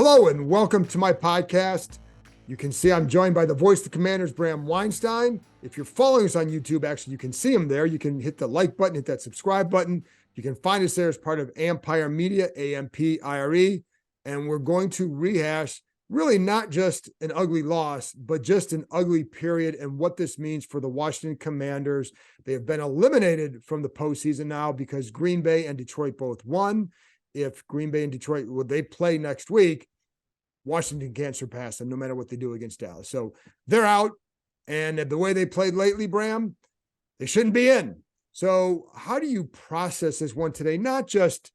Hello and welcome to my podcast. You can see I'm joined by the voice of the Commanders, Bram Weinstein. If you're following us on YouTube, actually, you can see him there. You can hit the like button, hit that subscribe button. You can find us there as part of Ampire Media, AMPIRE. And we're going to rehash really not just an ugly loss, but just an ugly period and what this means for the Washington Commanders. They have been eliminated from the postseason now because Green Bay and Detroit both won. If Green Bay and Detroit, they play next week, Washington can't surpass them no matter what they do against Dallas. So they're out. And the way they played lately, Bram, they shouldn't be in. So how do you process this one today? Not just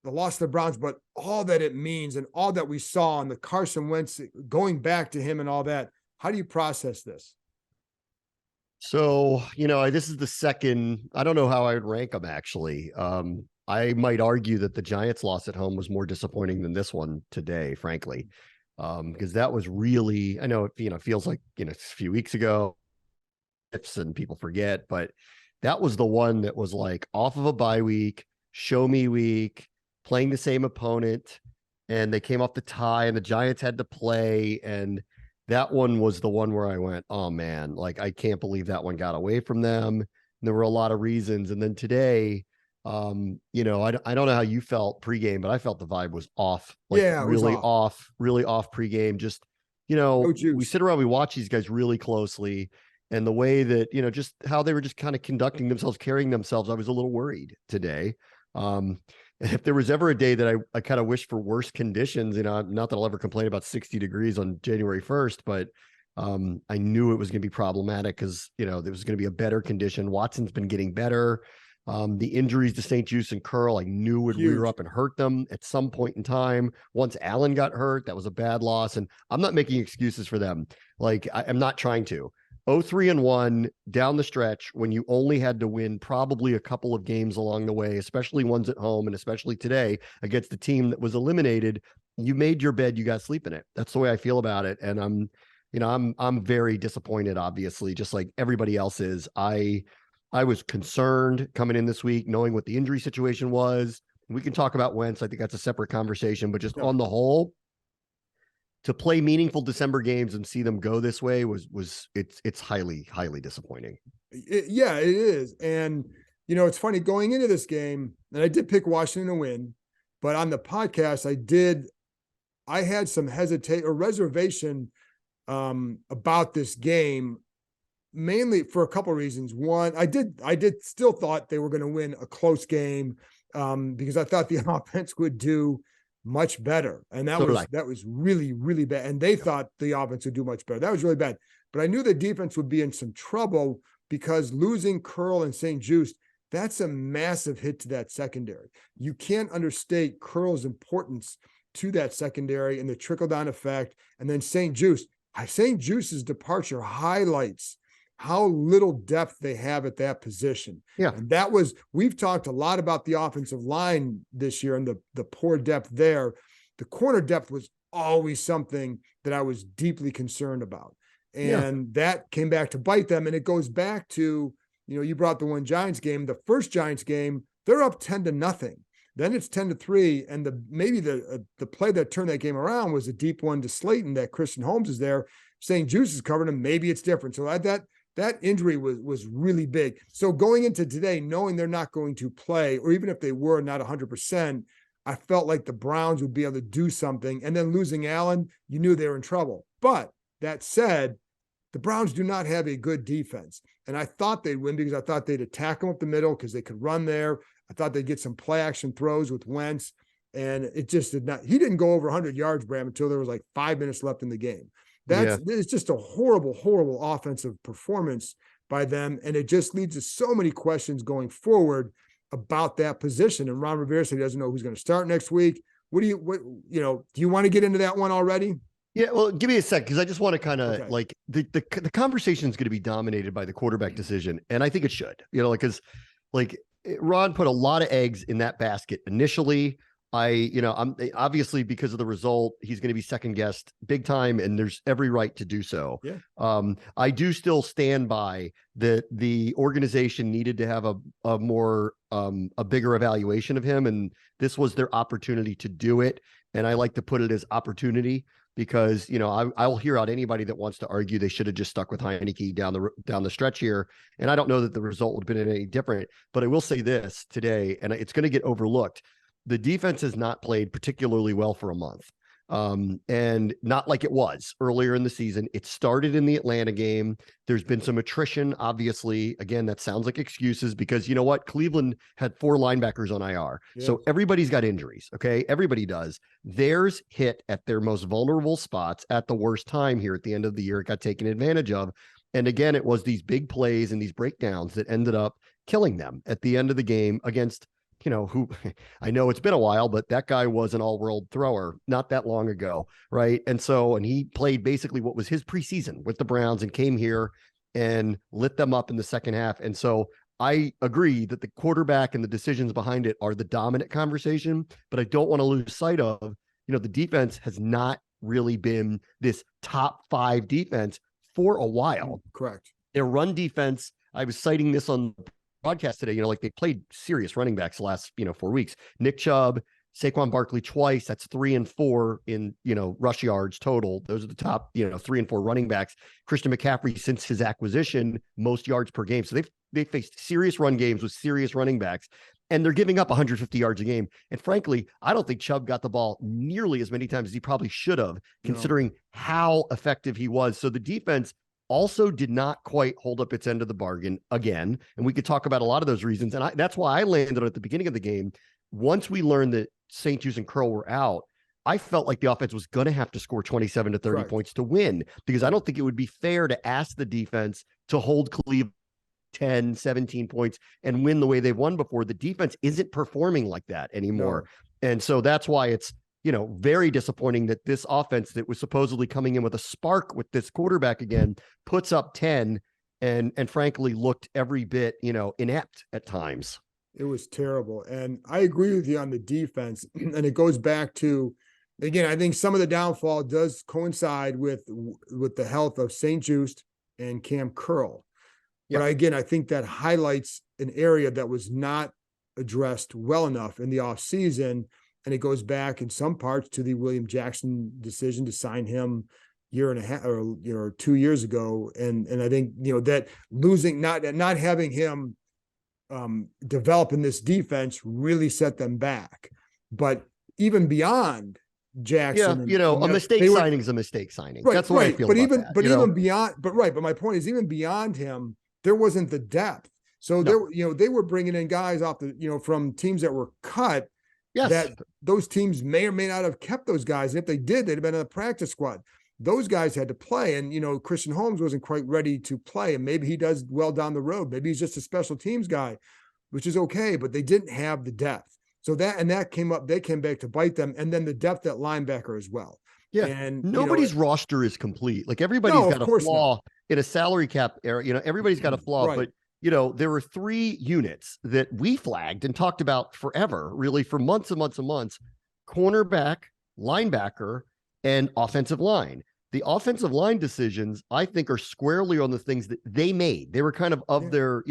the loss of the Browns, but all that it means and all that we saw and the Carson Wentz going back to him and all that. How do you process this? So, this is the second, I don't know how I would rank them actually. I might argue that the Giants loss at home was more disappointing than this one today, frankly, because that was really, I know it feels like, a few weeks ago and people forget, but that was the one that was like off of a bye week, show me week, playing the same opponent, and they came off the tie and the Giants had to play. And that one was the one where I went, oh man, like I can't believe that one got away from them. And there were a lot of reasons. And then today, I don't know how you felt pregame, but I felt the vibe was off. Like really off pregame. Just, we sit around, we watch these guys really closely, and the way that, just how they were just kind of conducting themselves, carrying themselves, I was a little worried today. If there was ever a day that I kind of wish for worse conditions, not that I'll ever complain about 60 degrees on January 1st, but I knew it was going to be problematic because, there was going to be a better condition. Watson's been getting better. The injuries to St. Juste and Curl, I knew would rear up and hurt them at some point in time. Once Allen got hurt, that was a bad loss. And I'm not making excuses for them. Like, I'm not trying to. 0-3-1 down the stretch when you only had to win probably a couple of games along the way, especially ones at home and especially today against the team that was eliminated. You made your bed, you got to sleep in it. That's the way I feel about it. And I'm very disappointed, obviously, just like everybody else is. I was concerned coming in this week, knowing what the injury situation was. We can talk about Wentz. I think that's a separate conversation, but just on the whole, to play meaningful December games and see them go this way it's highly, highly disappointing. It is. And, it's funny going into this game, and I did pick Washington to win, but on the podcast, I had some reservation about this game, mainly for a couple of reasons. One, I did still thought they were going to win a close game because I thought the offense would do much better. And that was really, really bad. And they thought the offense would do much better. That was really bad. But I knew the defense would be in some trouble because losing Curl and St. Juste, that's a massive hit to that secondary. You can't understate Curl's importance to that secondary and the trickle-down effect. And then St. Juste's departure highlights how little depth they have at that position. Yeah. And we've talked a lot about the offensive line this year and the poor depth there. The corner depth was always something that I was deeply concerned about. And that came back to bite them. And it goes back to, you brought the one Giants game, the first Giants game, they're up 10-0. Then it's 10-3. And the play that turned that game around was a deep one to Slayton that Christian Holmes is there. St. Juste is covering him. Maybe it's different. So that injury was really big. So going into today, knowing they're not going to play, or even if they were not 100%, I felt like the Browns would be able to do something. And then losing Allen, you knew they were in trouble. But that said, the Browns do not have a good defense. And I thought they'd win because I thought they'd attack them up the middle because they could run there. I thought they'd get some play action throws with Wentz. And it just did not. He didn't go over 100 yards, Bram, until there was like 5 minutes left in the game. It's just a horrible, horrible offensive performance by them. And it just leads to so many questions going forward about that position. And Ron Rivera said he doesn't know who's going to start next week. Do you want to get into that one already? Yeah, well, give me a sec, because I just want to kind of like the conversation is going to be dominated by the quarterback decision. And I think it should, because Ron put a lot of eggs in that basket initially. I'm obviously, because of the result, he's going to be second guessed big time, and there's every right to do so. Yeah. I do still stand by that the organization needed to have a bigger evaluation of him, and this was their opportunity to do it. And I like to put it as opportunity because, I'll hear out anybody that wants to argue they should have just stuck with Heinicke down the stretch here. And I don't know that the result would have been any different, but I will say this today, and it's going to get overlooked. The defense has not played particularly well for a month. And not like it was earlier in the season. It started in the Atlanta game. There's been some attrition, obviously. Again, that sounds like excuses because you know what? Cleveland had 4 linebackers on IR. Yeah. So everybody's got injuries. Okay. Everybody does. Theirs hit at their most vulnerable spots at the worst time here at the end of the year. It got taken advantage of. And again, it was these big plays and these breakdowns that ended up killing them at the end of the game against, who I know it's been a while, but that guy was an all-world thrower not that long ago, right? And he played basically what was his preseason with the Browns and came here and lit them up in the second half. And so I agree that the quarterback and the decisions behind it are the dominant conversation, but I don't want to lose sight of, the defense has not really been this top 5 defense for a while. Correct. Their run defense, I was citing this on broadcast today, like they played serious running backs the last, 4 weeks. Nick Chubb, Saquon Barkley twice. That's 3 and 4 in, rush yards total. Those are the top, 3 and 4 running backs. Christian McCaffrey, since his acquisition, most yards per game. So they've faced serious run games with serious running backs, and they're giving up 150 yards a game. And frankly, I don't think Chubb got the ball nearly as many times as he probably should have, considering how effective he was. So the defense also did not quite hold up its end of the bargain again. And we could talk about a lot of those reasons. And that's why I landed on at the beginning of the game. Once we learned that St. Juste and Curl were out, I felt like the offense was going to have to score 27 to 30 points to win, because I don't think it would be fair to ask the defense to hold Cleveland 10, 17 points and win the way they've won before. The defense isn't performing like that anymore. No. And so that's why it's, very disappointing that this offense that was supposedly coming in with a spark with this quarterback again puts up 10 and frankly looked every bit, inept at times. It was terrible. And I agree with you on the defense. And it goes back to, again, I think some of the downfall does coincide with the health of St. Juste and Cam Curl. But again, I think that highlights an area that was not addressed well enough in the offseason. And it goes back in some parts to the William Jackson decision to sign him year and a half or 2 years ago. And I think, that losing, not having him develop in this defense really set them back. But even beyond Jackson, a mistake signing is a mistake signing. Right, that's the way I feel but my point is, even beyond him, there wasn't the depth. So they were bringing in guys off from teams that were cut. Yes. That those teams may or may not have kept those guys. And if they did, they'd have been in the practice squad. Those guys had to play. And, Christian Holmes wasn't quite ready to play. And maybe he does well down the road. Maybe he's just a special teams guy, which is okay. But they didn't have the depth. So that came up. They came back to bite them. And then the depth at linebacker as well. Yeah. And nobody's roster is complete. Like everybody's got a flaw in a salary cap era. Everybody's got a flaw. Right. But there were 3 units that we flagged and talked about forever, really for months and months and months: cornerback, linebacker, and offensive line. The offensive line decisions, I think, are squarely on the things that they made. They were kind of their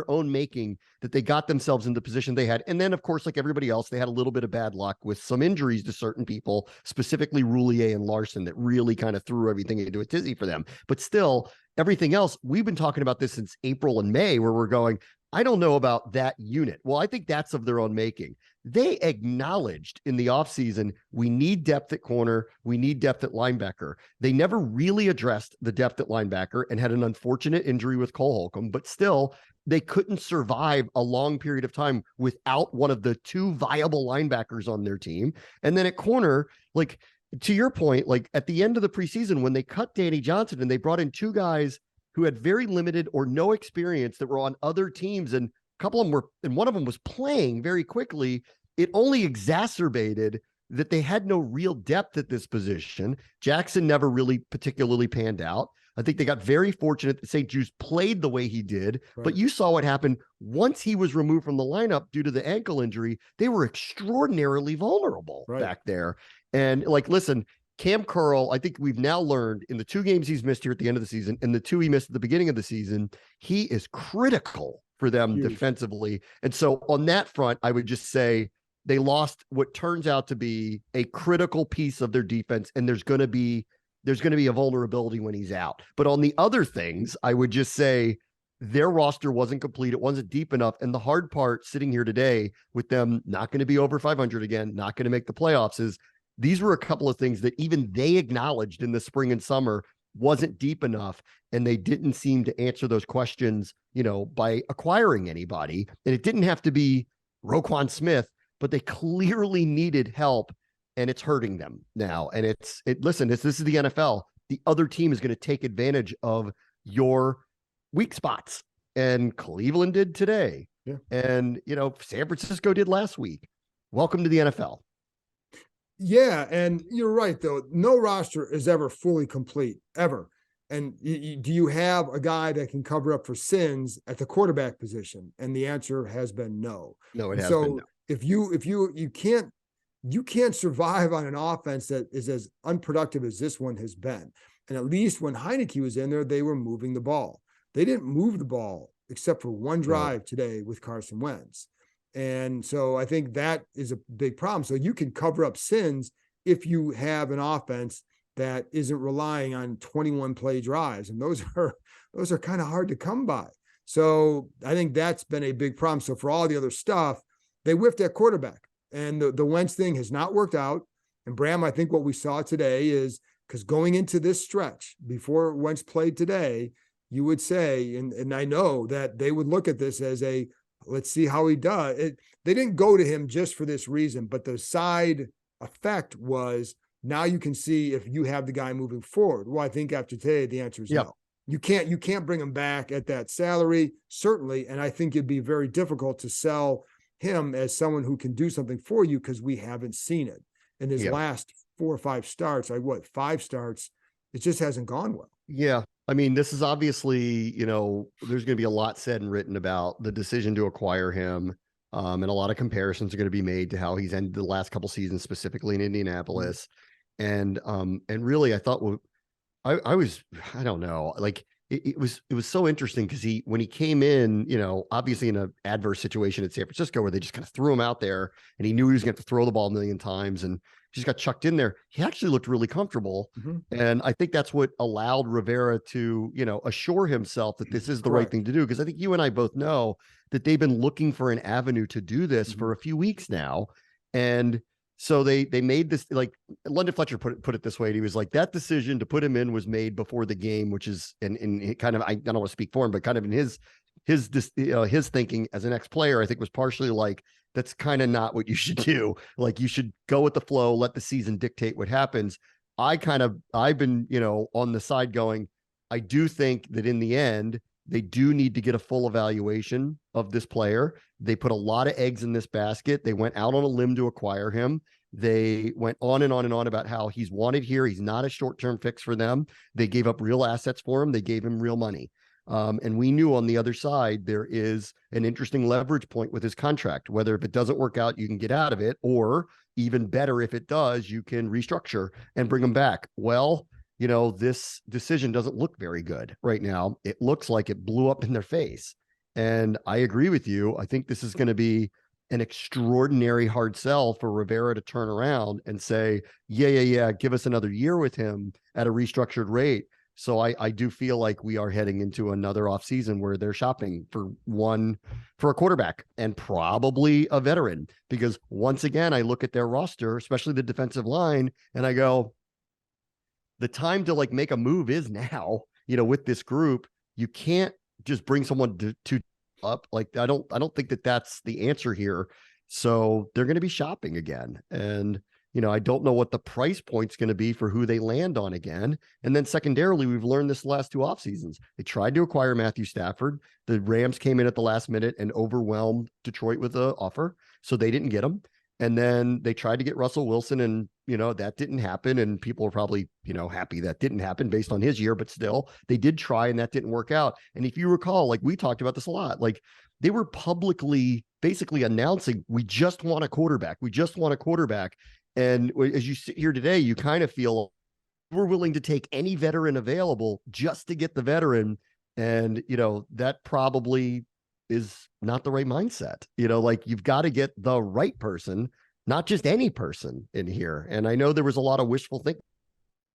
own making, that they got themselves in the position they had. And then, of course, like everybody else, they had a little bit of bad luck with some injuries to certain people, specifically Roulier and Larson, that really kind of threw everything into a tizzy for them. But still, everything else, we've been talking about this since April and May, where we're going, I don't know about that unit. Well, I think that's of their own making. They acknowledged in the offseason, we need depth at corner, we need depth at linebacker. They never really addressed the depth at linebacker and had an unfortunate injury with Cole Holcomb, but still, they couldn't survive a long period of time without one of the 2 viable linebackers on their team. And then at corner, like, to your point, like at the end of the preseason, when they cut Danny Johnson and they brought in 2 guys who had very limited or no experience that were on other teams, and a couple of them were, and one of them was playing very quickly, it only exacerbated that they had no real depth at this position. Jackson never really particularly panned out. I think they got very fortunate that St. Juice played the way he did, Right. but you saw what happened once he was removed from the lineup due to the ankle injury. They were extraordinarily vulnerable back there. And like, listen, Cam Curl, I think we've now learned in the 2 games he's missed here at the end of the season and the 2 he missed at the beginning of the season, he is critical for them defensively. And so on that front, I would just say they lost what turns out to be a critical piece of their defense. And there's going to be a vulnerability when he's out. But on the other things, I would just say their roster wasn't complete. It wasn't deep enough. And the hard part sitting here today with them not going to be over 500 again, not going to make the playoffs is these were a couple of things that even they acknowledged in the spring and summer wasn't deep enough. And they didn't seem to answer those questions, by acquiring anybody. And it didn't have to be Roquan Smith, but they clearly needed help, and it's hurting them now. And listen, this is the NFL. The other team is going to take advantage of your weak spots. And Cleveland did today. Yeah. And, San Francisco did last week. Welcome to the NFL. Yeah. And you're right, though. No roster is ever fully complete, ever. And do you have a guy that can cover up for sins at the quarterback position? And the answer has been no. No, it has been no. If you can't survive on an offense that is as unproductive as this one has been. And at least when Heineke was in there, they were moving the ball. They didn't move the ball except for one drive today with Carson Wentz. And so I think that is a big problem. So you can cover up sins if you have an offense that isn't relying on 21 play drives. And those are kind of hard to come by. So I think that's been a big problem. So for all the other stuff, they whiffed at quarterback. And the Wentz thing has not worked out. And Bram, I think what we saw today is because going into this stretch before Wentz played today, you would say, and I know that they would look at this as let's see how he does. They didn't go to him just for this reason, but the side effect was now you can see if you have the guy moving forward. Well, I think after today, the answer is no. You can't bring him back at that salary, certainly. And I think it'd be very difficult to sell him as someone who can do something for you because we haven't seen it in his last 4 or 5 starts. 5 starts. It just hasn't gone well. Yeah. I mean, this is obviously, there's going to be a lot said and written about the decision to acquire him. And a lot of comparisons are going to be made to how he's ended the last couple seasons, specifically in Indianapolis. And really, I thought, I don't know, like it was so interesting because when he came in, obviously in an adverse situation at San Francisco where they just kind of threw him out there and he knew he was going to throw the ball a million times and just got chucked in there. He actually looked really comfortable. Mm-hmm. And I think that's what allowed Rivera to, assure himself that this is the right thing to do. Because I think you and I both know that they've been looking for an avenue to do this for a few weeks now. And so they made this, like London Fletcher put it this way. He was like, that decision to put him in was made before the game, which is in kind of, I don't want to speak for him, but kind of in his thinking as an ex-player, I think was partially like, that's kind of not what you should do. Like you should go with the flow, let the season dictate what happens. I've been, on the side going, I do think that in the end, they do need to get a full evaluation of this player. They put a lot of eggs in this basket. They went out on a limb to acquire him. They went on and on and on about how he's wanted here. He's not a short-term fix for them. They gave up real assets for him. They gave him real money. And we knew on the other side, there is an interesting leverage point with his contract, whether if it doesn't work out, you can get out of it, or even better, if it does, you can restructure and bring him back. Well, this decision doesn't look very good right now. It looks like it blew up in their face. And I agree with you. I think this is going to be an extraordinary hard sell for Rivera to turn around and say, yeah, give us another year with him at a restructured rate. So I do feel like we are heading into another offseason where they're shopping for a quarterback and probably a veteran, because once again, I look at their roster, especially the defensive line, and I go, the time to like make a move is now, with this group. You can't just bring someone to up. Like, I don't think that that's the answer here. So they're going to be shopping again. And, I don't know what the price point's going to be for who they land on again. And then secondarily, we've learned this last 2 off seasons. They tried to acquire Matthew Stafford. The Rams came in at the last minute and overwhelmed Detroit with an offer. So they didn't get him. And then they tried to get Russell Wilson, and, that didn't happen. And people are probably, happy that didn't happen based on his year, but still they did try and that didn't work out. And if you recall, like we talked about this a lot, like they were publicly basically announcing, we just want a quarterback. We just want a quarterback. And as you sit here today, you kind of feel we're willing to take any veteran available just to get the veteran. And, that probably is not the right mindset. Like you've got to get the right person, not just any person in here. And I know there was a lot of wishful thinking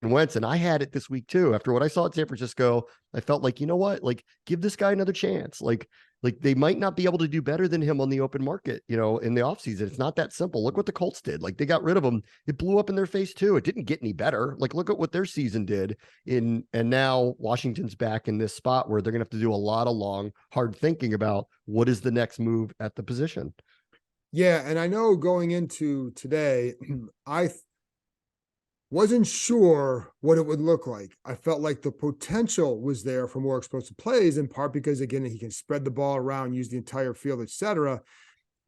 Wentz, and I had it this week too. After what I saw at San Francisco, I felt like, you know what, like give this guy another chance. Like they might not be able to do better than him on the open market, in the offseason. It's not that simple. Look what the Colts did. Like they got rid of him. It blew up in their face too. It didn't get any better. Like look at what their season did and now Washington's back in this spot where they're going to have to do a lot of long, hard thinking about what is the next move at the position. Yeah. And I know going into today, I wasn't sure what it would look like. I felt like the potential was there for more explosive plays, in part because, again, he can spread the ball around, use the entire field, etc.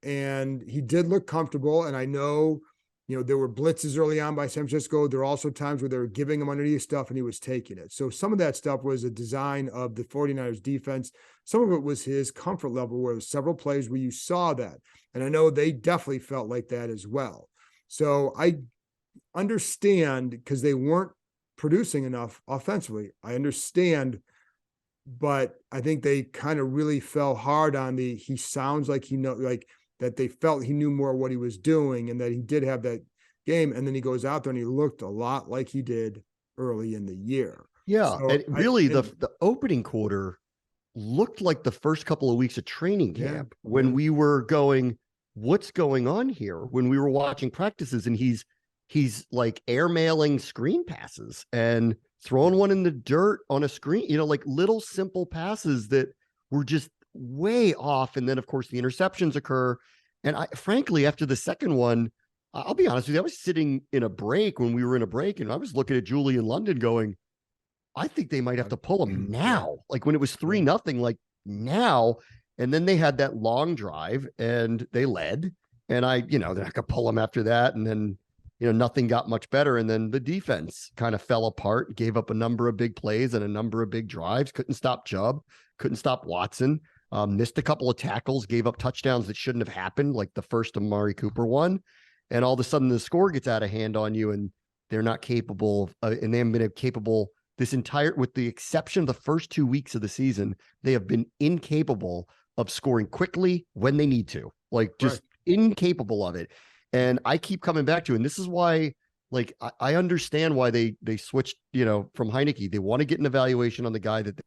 And he did look comfortable. And I know, there were blitzes early on by San Francisco. There were also times where they were giving him underneath stuff and he was taking it. So some of that stuff was a design of the 49ers defense. Some of it was his comfort level, where there were several plays where you saw that. And I know they definitely felt like that as well. So I understand, because they weren't producing enough offensively. I understand, but I think they kind of really fell hard on he sounds like like that they felt he knew more what he was doing and that he did have that game. And then he goes out there and he looked a lot like he did early in the year. Yeah. So and really the opening quarter looked like the first couple of weeks of training camp when we were going, what's going on here? When we were watching practices and he's like airmailing screen passes and throwing one in the dirt on a screen, like little simple passes that were just way off. And then of course the interceptions occur. And frankly, after the second one, I'll be honest with you, I was sitting in a break when we were in a break and I was looking at Julie in London going, I think they might have to pull him now. Like when it was 3-0, like now. And then they had that long drive and they led, and they're not going to pull him after that. And then, nothing got much better. And then the defense kind of fell apart, gave up a number of big plays and a number of big drives, couldn't stop Chubb, couldn't stop Watson, missed a couple of tackles, gave up touchdowns that shouldn't have happened, like the first Amari Cooper one. And all of a sudden the score gets out of hand on you and they're not capable of, and they haven't been capable this entire, with the exception of the first 2 weeks of the season, they have been incapable of scoring quickly when they need to, like just incapable of it. And I keep coming back to, and this is why, like, I understand why they switched, from Heineke. They want to get an evaluation on the guy that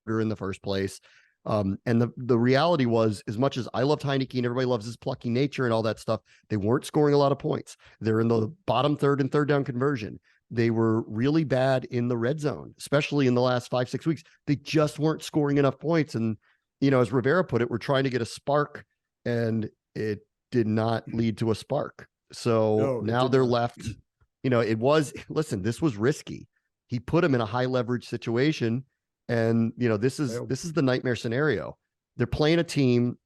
they're in the first place. And the reality was, as much as I loved Heineke and everybody loves his plucky nature and all that stuff, they weren't scoring a lot of points. They're in the bottom third and third down conversion. They were really bad in the red zone, especially in the last 5-6 weeks. They just weren't scoring enough points. And, as Rivera put it, we're trying to get a spark, and it did not lead to a spark. So now they're left, listen, this was risky. He put him in a high leverage situation. And, this is the nightmare scenario. They're playing a team,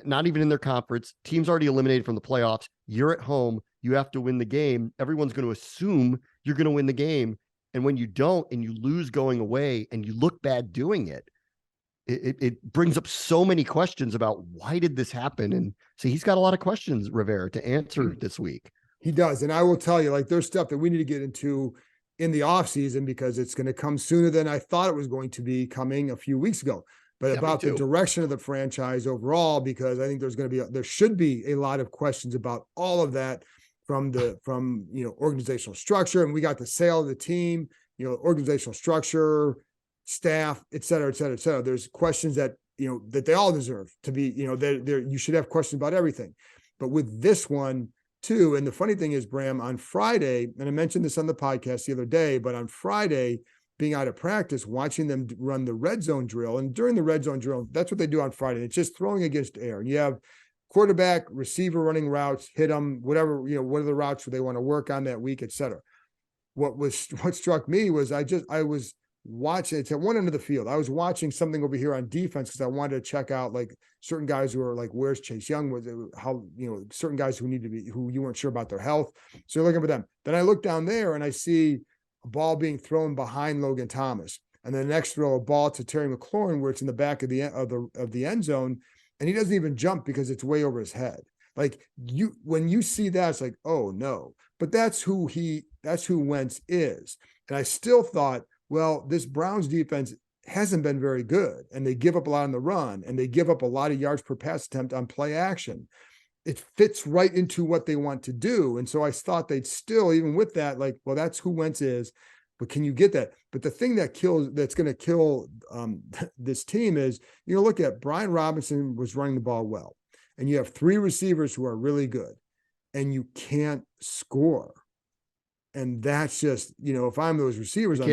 not even in their conference. Team's already eliminated from the playoffs. You're at home. You have to win the game. Everyone's going to assume you're going to win the game. And when you don't, and you lose going away and you look bad doing it, it brings up so many questions about why did this happen? And so he's got a lot of questions, Rivera, to answer this week. He does. And I will tell you, like, there's stuff that we need to get into in the off season, because it's going to come sooner than I thought it was going to be coming a few weeks ago, but about the direction of the franchise overall, because I think there should be a lot of questions about all of that from organizational structure. And we got the sale of the team, organizational structure, staff, et cetera, et cetera, et cetera. There's questions that, that they all deserve to be, you should have questions about everything. But with this one too, and the funny thing is, Bram, on Friday, and I mentioned this on the podcast the other day, but on Friday, being out of practice, watching them run the red zone drill, and during the red zone drill, that's what they do on Friday. It's just throwing against air. And you have quarterback, receiver running routes, hit them, whatever, what are the routes they want to work on that week, et cetera. What struck me was I was watching, it's at one end of the field. I was watching something over here on defense because I wanted to check out like certain guys who are like, where's Chase Young? Was how, certain guys who need to be, who you weren't sure about their health. So you're looking for them. Then I look down there and I see a ball being thrown behind Logan Thomas. And then the next throw, a ball to Terry McLaurin, where it's in the back of the end zone. And he doesn't even jump because it's way over his head. Like when you see that, it's like, oh no, but that's who Wentz is. And I still thought, well, this Browns defense hasn't been very good, and they give up a lot on the run, and they give up a lot of yards per pass attempt on play action. It fits right into what they want to do. And so I thought they'd still, even with that, like, well, that's who Wentz is, but can you get that? But the thing that's going to kill this team is, look at Brian Robinson was running the ball well, and you have 3 receivers who are really good, and you can't score. And that's just, if I'm those receivers, I'm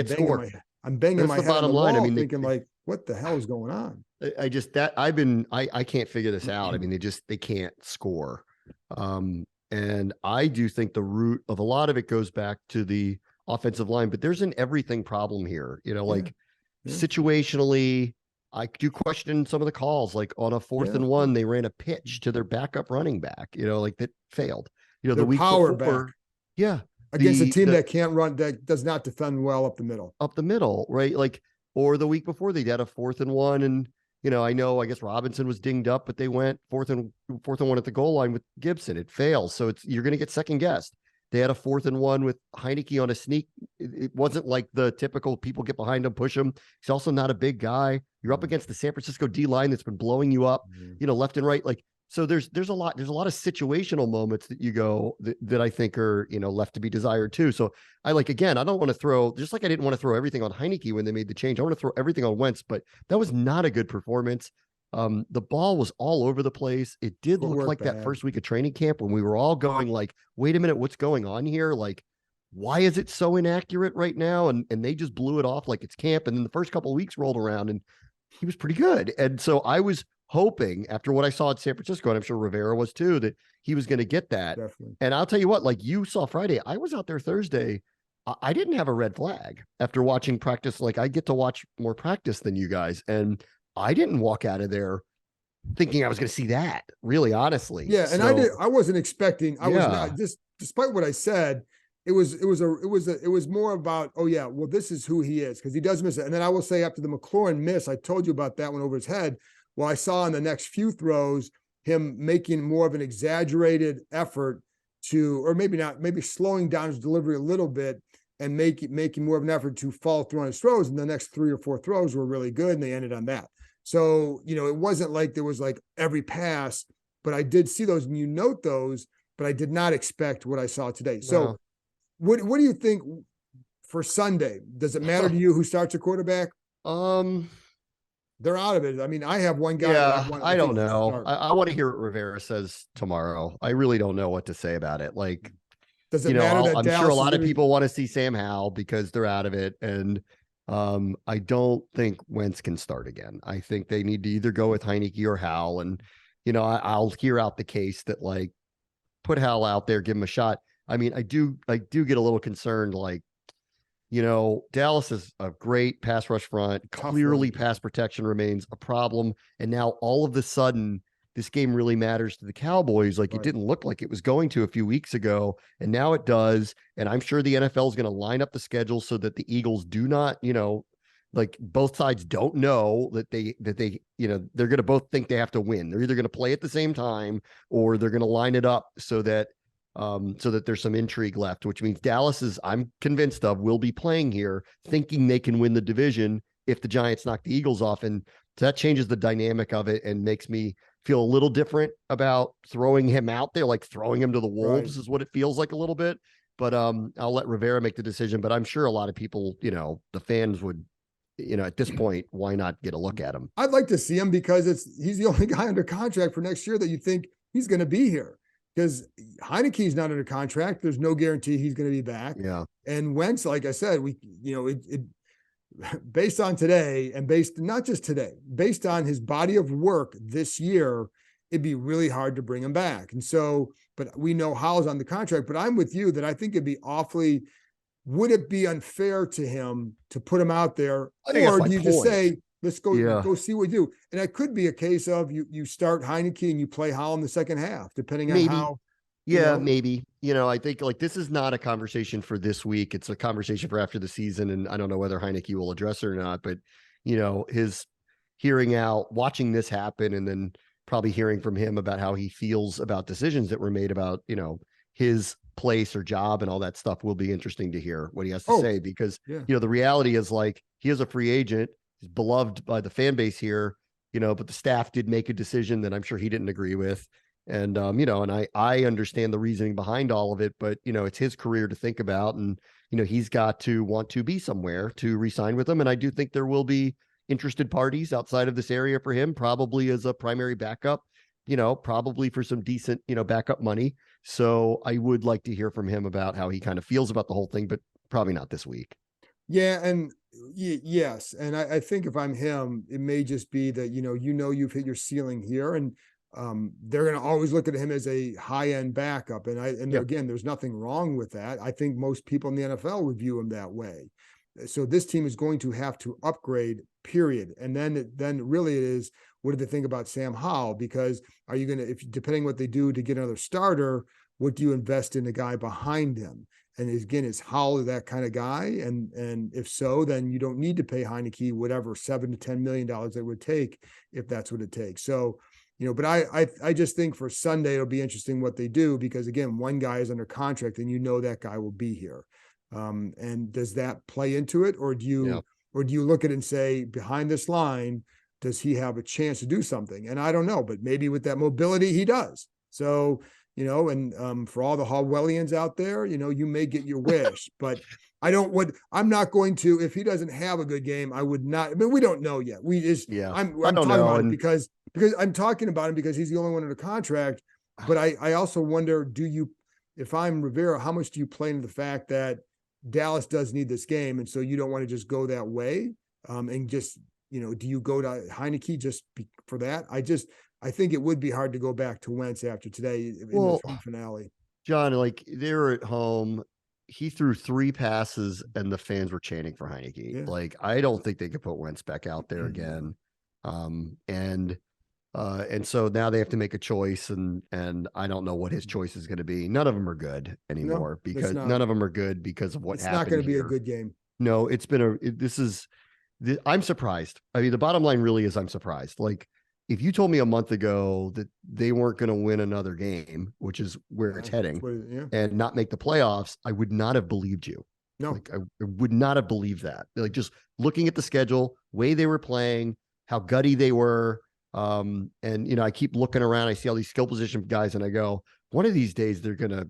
banging my head on the wall, thinking like, what the hell is going on? I can't figure this out. I mean, they can't score. And I do think the root of a lot of it goes back to the offensive line, but there's an everything problem here, situationally. I do question some of the calls, like on a 4th and 1, they ran a pitch to their backup running back, that failed, the week power before. Back. Yeah. Against a team that can't run, that does not defend well up the middle. Right? Like, or the week before they had a 4th and 1, and I guess Robinson was dinged up, but they went 4th and 1 at the goal line with Gibson. It fails, so you're going to get second guessed. They had a 4th and 1 with Heineke on a sneak. It wasn't like the typical people get behind him, push him. He's also not a big guy. You're up against the San Francisco D line that's been blowing you up, left and right. Like, so there's a lot of situational moments that you go that I think are, left to be desired too. So I don't want to throw, just like I didn't want to throw everything on Heineke when they made the change. I want to throw everything on Wentz, but that was not a good performance. The ball was all over the place. It did look like that first week of training camp when we were all going like, wait a minute, what's going on here? Like, why is it so inaccurate right now? And they just blew it off like it's camp. And then the first couple of weeks rolled around and he was pretty good. And so I was hoping, after what I saw at San Francisco, and I'm sure Rivera was too, that he was going to get that. Definitely. And I'll tell you what, like you saw Friday, I was out there Thursday. I didn't have a red flag after watching practice. Like, I get to watch more practice than you guys. And I didn't walk out of there thinking I was going to see that, really, honestly. Yeah. And I wasn't expecting, was not, just despite what I said, it was more about, oh yeah, well, this is who he is, because he does miss it. And then I will say, after the McLaurin miss, I told you about that one over his head. Well, I saw in the next few throws him making more of an exaggerated effort to, or maybe not, maybe slowing down his delivery a little bit and making more of an effort to follow through on his throws. And the next 3 or 4 throws were really good, and they ended on that. So, it wasn't like there was like every pass, but I did see those, and you note those, but I did not expect what I saw today. So what do you think for Sunday? Does it matter to you who starts a quarterback? They're out of it. I mean, I have one guy. Yeah, I don't know. I want to hear what Rivera says tomorrow. I really don't know what to say about it. Like, does it matter that I'm Dallas sure a lot of people want to see Sam Howell because they're out of it. And I don't think Wentz can start again. I think they need to either go with Heineke or Howell. And, I'll hear out the case that, like, put Howell out there, give him a shot. I mean, I do get a little concerned, like, Dallas is a great pass rush front. Clearly, pass protection remains a problem. And now all of a sudden, this game really matters to the Cowboys. Like, it didn't look like it was going to a few weeks ago, and now it does. And I'm sure the NFL is going to line up the schedule so that the Eagles do not, like, both sides don't know that they they're going to both think they have to win. They're either going to play at the same time, or they're going to line it up so that there's some intrigue left, which means Dallas I'm convinced will be playing here thinking they can win the division if the Giants knock the Eagles off. And that changes the dynamic of it and makes me feel a little different about throwing him out there, like throwing him to the wolves is what it feels like a little bit. But I'll let Rivera make the decision, but I'm sure a lot of people, the fans would, at this point, why not get a look at him? I'd like to see him because he's the only guy under contract for next year that you think he's going to be here. Because Heineke's not under contract. There's no guarantee he's going to be back. Yeah. And Wentz, like I said, based on today and not just today, based on his body of work this year, it'd be really hard to bring him back. And so, but we know Howell's on the contract, but I'm with you that I think it'd be awfully would it be unfair to him to put him out there? I think that's Or my do you just point. say, let's go, Yeah. go see what we do? And that could be a case of you start Heineke and you play Howell in the second half, depending on Maybe. how, Yeah, maybe. I think like this is not a conversation for this week. It's a conversation for after the season. And I don't know whether Heineke will address it or not, but his hearing out, watching this happen, and then probably hearing from him about how he feels about decisions that were made about, his place or job and all that stuff will be interesting to hear what he has to say, because, the reality is like, he is a free agent. He's beloved by the fan base here, but the staff did make a decision that I'm sure he didn't agree with. And, and I understand the reasoning behind all of it, but, it's his career to think about. And, he's got to want to be somewhere to re-sign with them. And I do think there will be interested parties outside of this area for him, probably as a primary backup, probably for some decent, backup money. So I would like to hear from him about how he kind of feels about the whole thing, but probably not this week. Yeah. And yes. And I think if I'm him, it may just be that, you've hit your ceiling here, and they're going to always look at him as a high-end backup. And again, there's nothing wrong with that. I think most people in the NFL would view him that way. So this team is going to have to upgrade, period. And then really it is, what do they think about Sam Howell? Because are you going to, if depending what they do to get another starter, what do you invest in the guy behind him? And again, is Howell that kind of guy? And if so, then you don't need to pay Heineke whatever $7 to $10 million it would take, if that's what it takes. So, but I just think for Sunday it'll be interesting what they do, because again, one guy is under contract and that guy will be here. And does that play into it, or do you look at it and say, behind this line, does he have a chance to do something? And I don't know, but maybe with that mobility he does. So, and for all the Hallwellians out there, you may get your wish, but I'm not going to, if he doesn't have a good game, I would not. I mean, we don't know yet. I'm talking about it because I'm talking about him because he's the only one under contract. But I also wonder, if I'm Rivera, how much do you play into the fact that Dallas does need this game, and so you don't want to just go that way? And just, do you go to Heineke just for that? I think it would be hard to go back to Wentz after today in the finale. John, like, they were at home. He threw 3 passes and the fans were chanting for Heineke. Yeah. Like, I don't think they could put Wentz back out there again. And so now they have to make a choice, and I don't know what his choice is going to be. None of them are good anymore, because none of them are good because of what happened. It's not going to be a good game. No, I'm surprised. I mean, the bottom line really is I'm surprised. Like, if you told me a month ago that they weren't going to win another game, which is where it's heading, and not make the playoffs, I would not have believed you. No, like, I would not have believed that. Like, just looking at the schedule, way they were playing, how gutty they were. And I keep looking around, I see all these skill position guys, and I go, one of these days they're gonna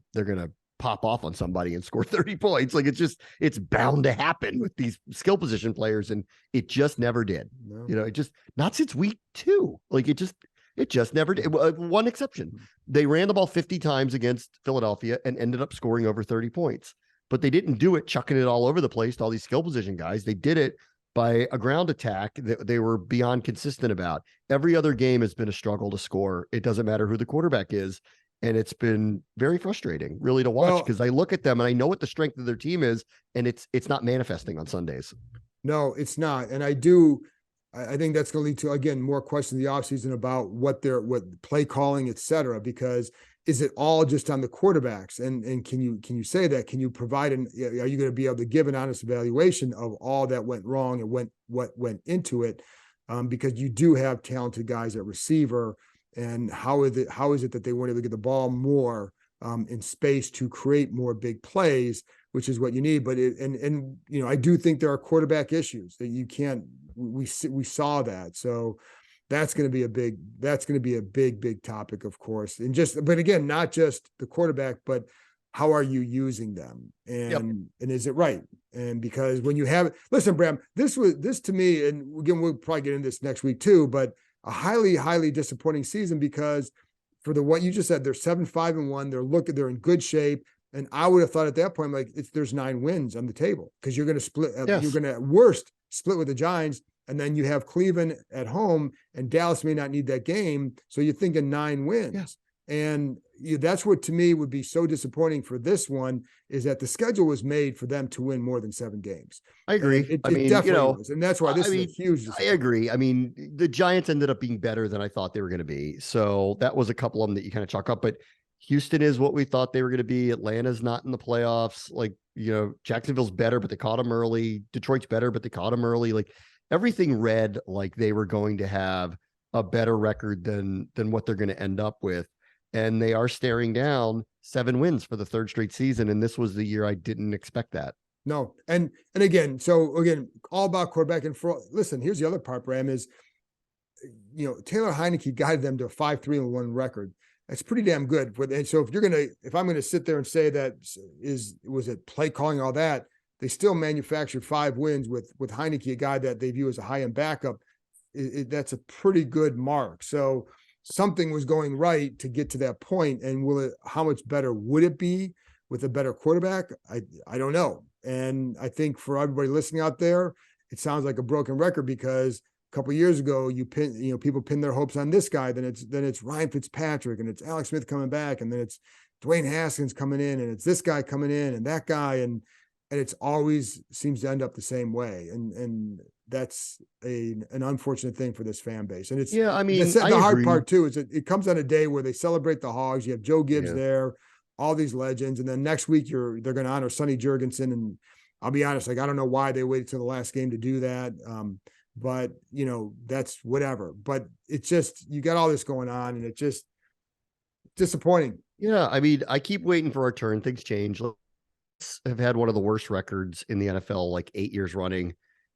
pop off on somebody and score 30 points. Like, it's bound to happen with these skill position players. And it just never did. No. It just, not since week 2. Like, it just never did. One exception. They ran the ball 50 times against Philadelphia and ended up scoring over 30 points, but they didn't do it chucking it all over the place to all these skill position guys. They did it by a ground attack that they were beyond consistent about. Every other game has been a struggle to score. It doesn't matter who the quarterback is. And it's been very frustrating, really, to watch, because I look at them and I know what the strength of their team is, and it's not manifesting on Sundays. No, it's not. And I think that's going to lead to, again, more questions in the offseason about what play calling, et cetera, because is it all just on the quarterbacks? And can you say that? Can you provide are you going to be able to give an honest evaluation of all that went wrong and what went into it? Because you do have talented guys at receiver. And how is it that they weren't able to get the ball more in space to create more big plays, which is what you need. But I do think there are quarterback issues that you can't. We saw that, so that's going to be a big topic, of course. But again, not just the quarterback, but how are you using them, and is it right? And because when you have, listen, Bram, this to me, and again, we'll probably get into this next week too, but a highly, highly disappointing season, because for what you just said, they're 7-5-1. They're in good shape. And I would have thought at that point, like, there's 9 wins on the table, because you're going to split. Yes. You're going to at worst split with the Giants. And then you have Cleveland at home, and Dallas may not need that game. So you're thinking 9 wins. Yeah. And that's what to me would be so disappointing for this one, is that the schedule was made for them to win more than 7 games. I agree. It definitely was. And that's why this is a huge disappointment. I agree. I mean, the Giants ended up being better than I thought they were going to be. So that was a couple of them that you kind of chalk up, but Houston is what we thought they were going to be. Atlanta's not in the playoffs. Like, Jacksonville's better, but they caught them early. Detroit's better, but they caught them early. Like, everything read like they were going to have a better record than what they're going to end up with. And they are staring down 7 wins for the 3rd straight season. And this was the year I didn't expect that. No. And again, all about quarterback. And listen, here's the other part, Bram, is, Taylor Heineke guided them to a 5-3-1 record. That's pretty damn good. And so if I'm going to sit there and say that was it play calling, all that, they still manufactured 5 wins with Heineke, a guy that they view as a high-end backup. That's a pretty good mark. So something was going right to get to that point. And how much better would it be with a better quarterback? I don't know. And I think for everybody listening out there, it sounds like a broken record, because a couple of years ago, people pin their hopes on this guy. Then it's Ryan Fitzpatrick, and it's Alex Smith coming back, and then it's Dwayne Haskins coming in, and it's this guy coming in, and that guy, and it's always seems to end up the same way. And that's an unfortunate thing for this fan base. And the hard part too is it comes on a day where they celebrate the Hogs. You have Joe Gibbs there, all these legends, and then next week they're going to honor Sonny Jurgensen. And I'll be honest, I don't know why they waited till the last game to do that. But that's whatever. But it's just, you got all this going on, and it's just disappointing. Yeah, I keep waiting for our turn. Things change. Let's have had one of the worst records in the NFL, like 8 years running.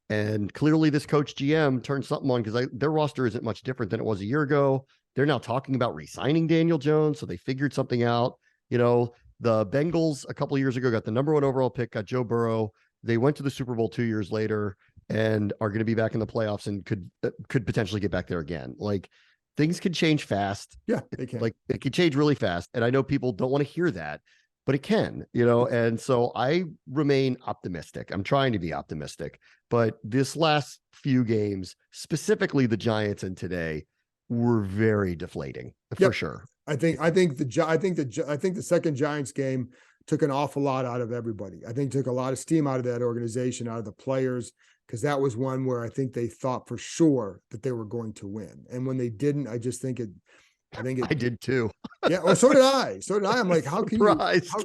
And clearly this coach GM turned something on, because their roster isn't much different than it was a year ago. They're now talking about re-signing Daniel Jones. So they figured something out. The Bengals a couple of years ago got the number 1 overall pick, got Joe Burrow. They went to the Super Bowl 2 years later and are going to be back in the playoffs and could potentially get back there again. Like, things can change fast. Yeah, they can. Like, it can change really fast. And I know people don't want to hear that, but it can, and so I remain optimistic. I'm trying to be optimistic, but this last few games, specifically the Giants and today, were very deflating for sure. I think the second Giants game took an awful lot out of everybody. I think took a lot of steam out of that organization, out of the players, because that was one where I think they thought for sure that they were going to win. And when they didn't, I did too. Yeah. Well, so did I. I'm like, how can you,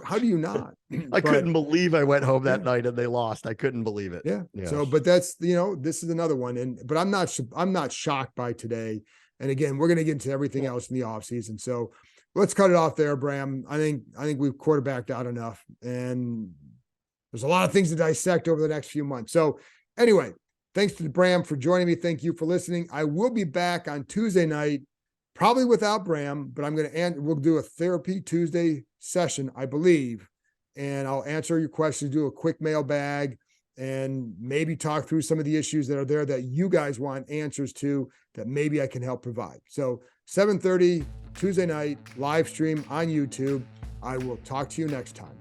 how do you not? I couldn't believe I went home that night and they lost. I couldn't believe it. Yeah. So, but that's, this is another one. But I'm not shocked by today. And again, we're going to get into everything else in the offseason. So let's cut it off there, Bram. I think we've quarterbacked out enough, and there's a lot of things to dissect over the next few months. So anyway, thanks to Bram for joining me. Thank you for listening. I will be back on Tuesday night, probably without Bram, but we'll do a Therapy Tuesday session, I believe. And I'll answer your questions, do a quick mailbag, and maybe talk through some of the issues that are there that you guys want answers to, that maybe I can help provide. So 7:30 Tuesday night, live stream on YouTube. I will talk to you next time.